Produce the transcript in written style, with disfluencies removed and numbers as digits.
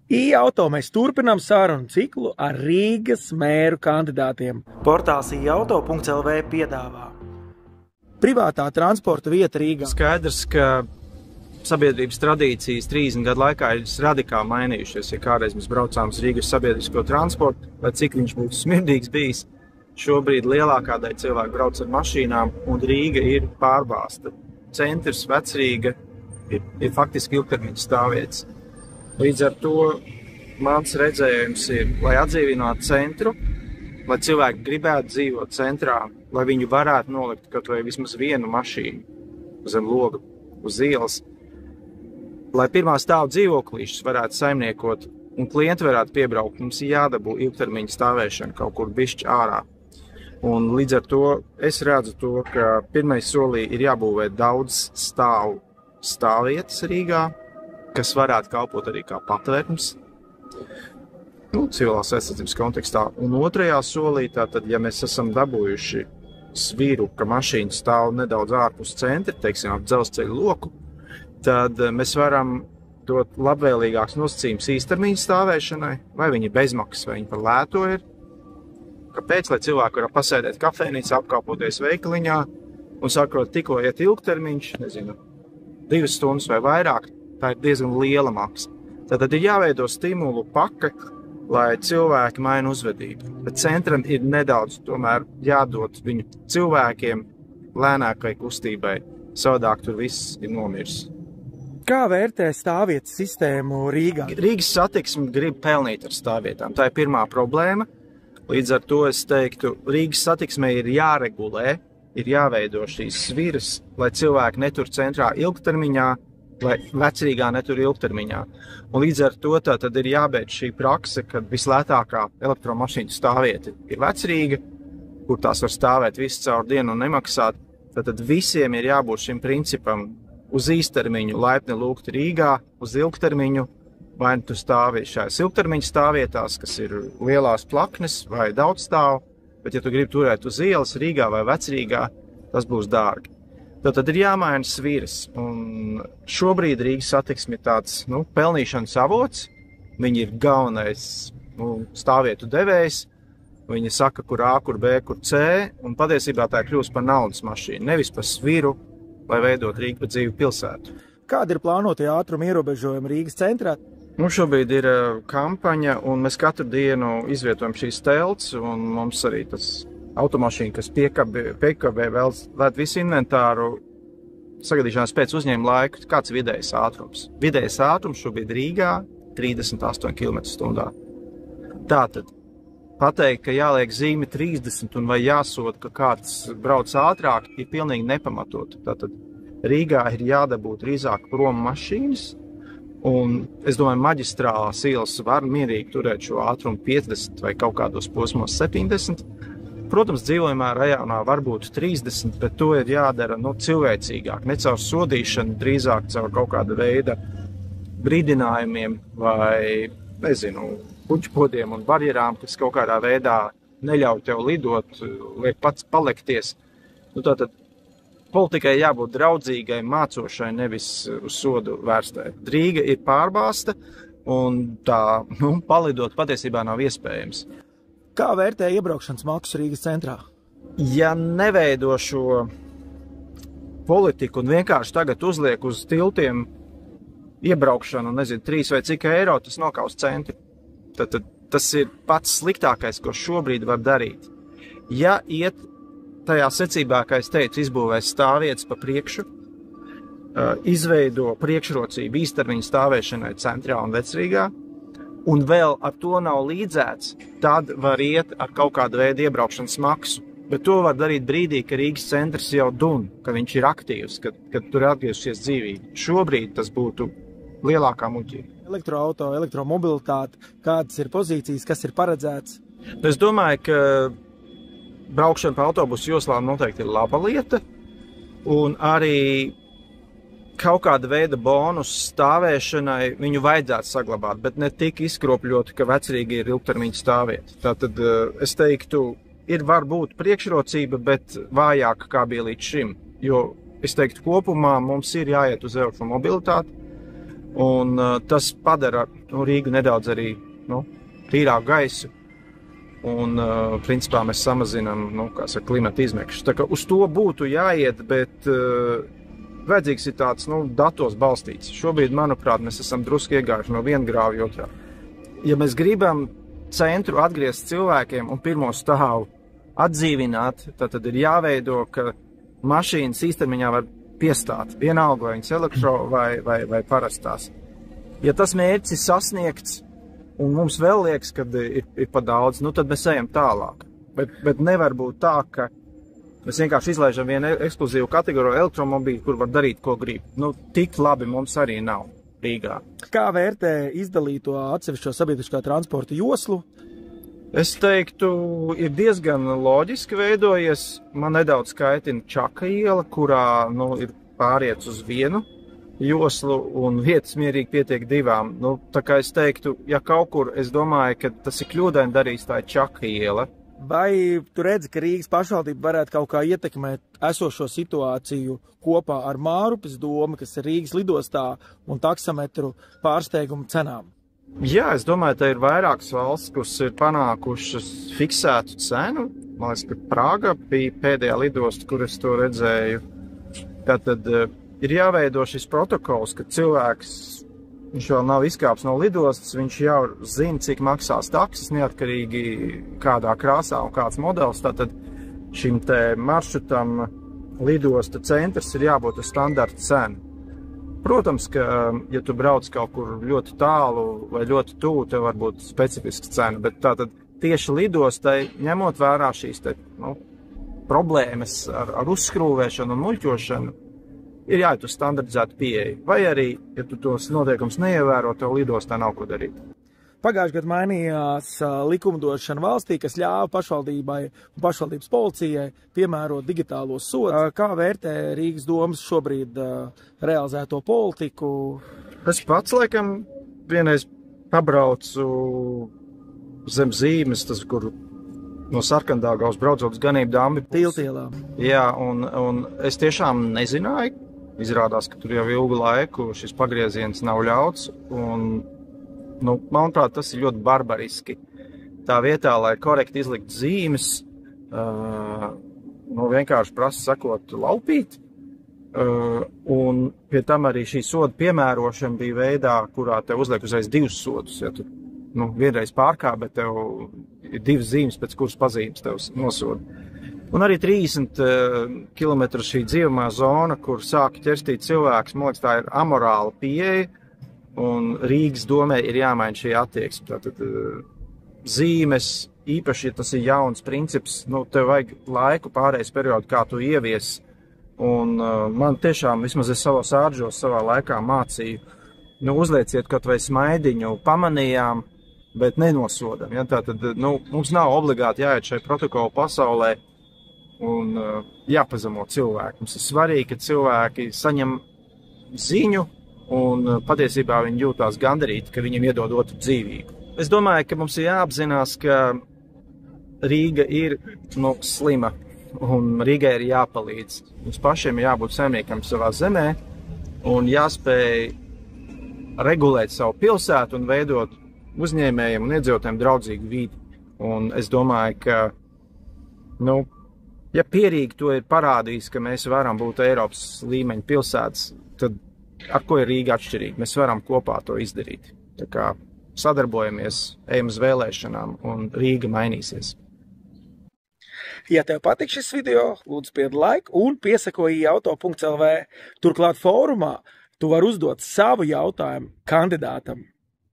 I-auto mēs turpinām sarunu ciklu ar Rīgas mēru kandidātiem. Portāls i-auto.lv piedāvā privātā transporta vieta Rīgā. Skaidrs, ka sabiedrības tradīcijas 30 gadu laikā ir radikāli mainījušies. Ja kādreiz mēs braucām uz Rīgas sabiedrisko transportu, vai cik viņš būtu smirdīgs bijis, šobrīd lielākā daļa cilvēku brauc ar mašīnām, un Rīga ir pārbāzta. Centrs, Vecrīga ir faktiski ilgtermiņa stāvvietas. Līdz ar to mans redzējums ir, lai atdzīvinātu centru, lai cilvēki gribētu dzīvot centrā, lai viņi varētu nolikt kaut vai vismaz vienu mašīnu zem loga uz ielas, lai pirmā stāva dzīvoklīšus varētu saimniekot un klienti varētu piebraukt, mums ir jādabū ilgtermiņa stāvēšana kaut kur bišķi ārā. Un līdz ar to es redzu to, ka pirmais solī ir jābūvē daudz stāvu stāvvietas Rīgā, kas varētu kalpot arī kā patvērums civilās aizsardzības kontekstā. Un otrajā solī, tātad, ja mēs esam dabūjuši sviru, ka mašīna stāv nedaudz ārpus centra, teiksim, ap dzelzceļa loku, tad mēs varam dot labvēlīgāks nosacījums īstermiņa stāvēšanai, vai viņi bezmaksas, vai viņi par lēto ir. Kāpēc? Lai cilvēki var pasēdēt kafejnīcā, apkalpoties veikaliņā un sakot, tikko iet ilgtermiņš, 2 stundas vai vairāk, tā ir diezgan liela maksa. Tātad ir jāveido stimulu paka, lai cilvēki maina uzvedību. Bet centram ir nedaudz tomēr jādod viņu cilvēkiem lēnākai kustībai. Savādāk tur viss ir nomirs. Kā vērtē stāvvietas sistēmu Rīgā? Rīgas satiksme grib pelnīt ar stāvvietām. Tā ir pirmā problēma. Līdz ar to es teiktu, Rīgas satiksmē ir jāregulē, ir jāveido šīs sviras, lai cilvēki netur centrā ilgtermiņā, lai Vecrīgā netur ilgtermiņā. Un līdz ar to tad ir jābeidz šī prakse, kad vislētākā elektromašīnu stāvvieta ir Vecrīga, kur tās var stāvēt visu caur dienu un nemaksāt. Tad visiem ir jābūt šim principam uz īstermiņu laipni lūgt Rīgā, uz ilgtermiņu, vai tu stāvi šajās ilgtermiņa stāvvietās, kas ir lielās plaknes vai daudz stāv, bet ja tu gribi turēt uz ielas Rīgā vai Vecrīgā, tas būs dārgi. Tad ir jāmaina sviras, un šobrīd Rīgas satiksme ir tāds, pelnīšanas avots. Viņi ir galvenais stāvvietu devējs. Viņi saka, kur A, kur B, kur C, un patiesībā tā ir kļūst par naudas mašīnu, nevis par sviru, lai veidot Rīgu par dzīvu pilsētu. Kāda ir plānotie ātruma ierobežojumi Rīgas centrā? Mums šobrīd ir kampaņa, un mēs katru dienu izvietojam šīs telts, un mums arī tas automašīna, kas piekabē vēl visu inventāru, sagadīšanās pēc uzņēmuma laika, kāds vidējais ātrums. Vidējais ātrums šobrīd Rīgā 38 km/h. Tātad, pateikt, ka jāliek zīme 30 un vai jāsoda, ka kāds brauc ātrāk, ir pilnīgi nepamatot. Tātad Rīgā ir jādabūt drīzāk prom mašīnas, un es domāju, maģistrālās ielas var mierīgi turēt šo ātrumu 50 vai kaut kādos posmos 70. Protams, dzīvojamā rajonā var būt 30, bet to ir jādara cilvēcīgāk, ne caur sodīšanu, drīzāk caur kaut kāda veida brīdinājumiem vai, puķpodiem un barjerām, kas kaut kādā veidā neļauj tev lidot, liek pats palekties. Tātad politikai jābūt draudzīgai, mācošai, nevis uz sodu vērstai. Rīga ir pārbāzta un tā, palidot patiesībā nav iespējams. Kā vērtē iebraukšanas maksu Rīgas centrā? Ja neveido šo politiku un vienkārši tagad uzliek uz tiltiem iebraukšanu, 3 vai cik eiro, tas nokaus centru. Tad tas ir pats sliktākais, ko šobrīd var darīt. Ja iet tajā secībā, kā es teicu, izbūvēs stāvvietas pa priekšu, izveido priekšrocību īstermiņa stāvēšanai centrā un Vecrīgā, un vēl ar to nav līdzēts, tad var iet ar kaut kādu veidu iebraukšanas maksu. Bet to var darīt brīdī, ka Rīgas centrs jau dun, ka viņš ir aktīvs, kad tur atgriezusies dzīvība. Šobrīd tas būtu lielākā muļķība. Elektroauto, elektromobilitāte, kādas ir pozīcijas, kas ir paredzēts? Es domāju, ka braukšana pa autobusu joslām noteikti ir laba lieta, un arī kaut kāda veida bonus stāvēšanai viņu vajadzētu saglabāt, bet ne tik izkropļot, ka Vecrīga ir ilgtermiņa stāvvieta. Tātad es teiktu, ir varbūt priekšrocība, bet vājāka kā bija līdz šim. Jo es teiktu, kopumā mums ir jāiet uz elektromobilitāti. Un tas padara Rīgu nedaudz arī tīrāku gaisu. Un, principā, mēs samazinām klimata izmešus. Tā kā uz to būtu jāiet, bet vajadzīgs ir tāds datos balstīts. Šobrīd, manuprāt, mēs esam drusku iegājuši no viena grāva otrā. Ja mēs gribam centru atgriezt cilvēkiem un pirmo stāvu atdzīvināt, tad ir jāveido, ka mašīnas īstermiņā var piestāt. Vienalga, vai viņas elektro vai parastās. Ja tas mērķis ir sasniegts, un mums vēl liekas, ka ir pa daudz, tad mēs ejam tālāk. Bet nevar būt tā, ka mēs vienkārši izlaižam vienu ekskluzīvu kategoriju elektromobīļu, kur var darīt, ko grib. Tik labi mums arī nav Rīgā. Kā vērtē izdalīto atsevišķo sabiedriskā transporta joslu? Es teiktu, ir diezgan loģiski veidojies. Man nedaudz kaitina Čaka iela, kurā ir pāriets uz vienu joslu un vietas mierīgi pietiek divām. Tā kā es teiktu, ja kaut kur es domāju, ka tas ir kļūdaini darījis, tā ir Čaka iela. Vai tu redzi, ka Rīgas pašvaldība varētu kaut kā ietekmēt esošo situāciju kopā ar Mārupes domu, kas ir Rīgas lidostā un taksametru pārsteigumu cenām? Jā, es domāju, ka ir vairākas valsts, kuras ir panākušas fiksētu cenu. Man liekas, ka Prāga bija pēdējā lidosta, kur es to redzēju. Tātad ir jāveido šis protokols, ka cilvēks, viņš vēl nav izkāps no lidostas, viņš jau zina, cik maksās taksis, neatkarīgi kādā krāsā un kāds modelis. Tātad šim te maršrutam lidosta centrs ir jābūt ar standarta cenu. Protams, ka, ja tu brauc kaut kur ļoti tālu vai ļoti tuvu, tev var būt specifiska cena, bet tātad tieši lidostai, ņemot vērā šīs problēmas ar uzskrūvēšanu un muļķošanu, ir jāiet uz standardizētu pieeju. Vai arī, ja tu tos noteikums neievēro, tev lidostā nav ko darīt. Pagājušajā gadā mainījās likumdošana valstī, kas ļāva pašvaldībai un pašvaldības policijai piemērot digitālos sodus. Kā vērtē Rīgas domas šobrīd realizēto politiku? Es pats, laikam, vienreiz pabraucu zem zīmes, tas, kur no Sarkandāgavas braucot uz ganību Dambi. Tiltielām. Jā, un es tiešām nezināju. Izrādās, ka tur jau ilgu laiku šis pagrieziens nav ļauts, un, manuprāt, tas ir ļoti barbariski. Tā vietā, lai korekti izlikt zīmes, vienkārši prasa sakot laupīt, un pie tam arī šī soda piemērošana bija veidā, kurā tev uzliek uzreiz 2 sodus. Ja tu, vienreiz pārkāp, bet tev ir 2 zīmes, pēc kuras pazīmes tev nosoda. Un arī 30 km šī dzīvamā zona, kur sāk ķerstīt cilvēks, man liekas, tā ir amorāla pieeja, un Rīgas domē ir jāmaina šī attieksme. Tātad zīmes, īpaši, ja tas ir jauns princips, tev vajag laiku pārējais periodu, kā tu ievies, un man tiešām, vismaz es savos āržos savā laikā mācīju, uzlieciet kaut vai smaidiņu, pamanījām, bet nenosodam. Ja? Tātad, mums nav obligāti jāiet šai protokolu pasaulē, un jāpazemo cilvēku. Mums ir svarīgi, ka cilvēki saņem ziņu un patiesībā viņi jūtās gandarīti, ka viņiem iedod otru dzīvību. Es domāju, ka mums ir jāapzinās, ka Rīga ir slima un Rīgai ir jāpalīdz. Mums pašiem ir jābūt saimniekam savā zemē un jāspēj regulēt savu pilsētu un veidot uzņēmējiem un iedzīvotājiem draudzīgu vidi. Un es domāju, ka ja Pierīga to ir parādījis, ka mēs varam būt Eiropas līmeņa pilsētas, tad ar ko ir Rīga atšķirīga? Mēs varam kopā to izdarīt. Tā kā sadarbojamies, ejam uz vēlēšanām un Rīga mainīsies. Ja tev patīk šis video, lūdzu spied like un piesakoji auto.lv. Turklāt fórumā tu vari uzdot savu jautājumu kandidātam.